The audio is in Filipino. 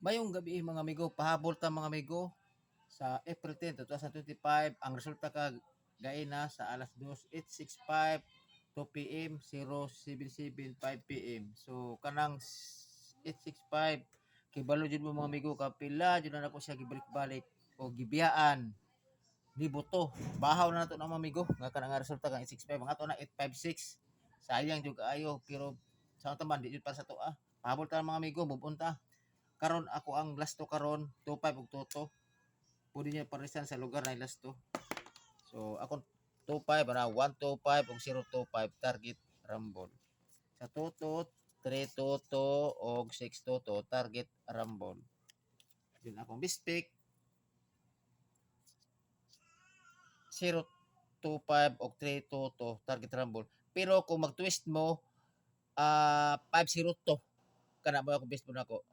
Mayong gabi mga amigo, pahabol ta mga amigo sa April 10, 2025. Ang resulta ka gaina sa alas 2:865 2 p.m. 0775 p.m. So kanang 865 kibalo jud mo mga amigo kapila jud na nako siya gibalik-balik o gibiyaan ni buto. Bahaw na nato na mga amigo nga kanang resulta kang 865 ang ato na 856. Sayang jud kaayo pero sa taman di jud para sa to ah. Pahabol ta mga amigo, mubunta karon ako ang lasto karon 25 ug toto pwede niya parisan sa lugar na lasto. So ako 25 na 125 ug 025 target rumble sa toto 3 toto og 6 toto target rumble. Yun akong bispik 025 og 3 toto target rumble, pero kung mag twist mo 502 kana mo ako best mo nako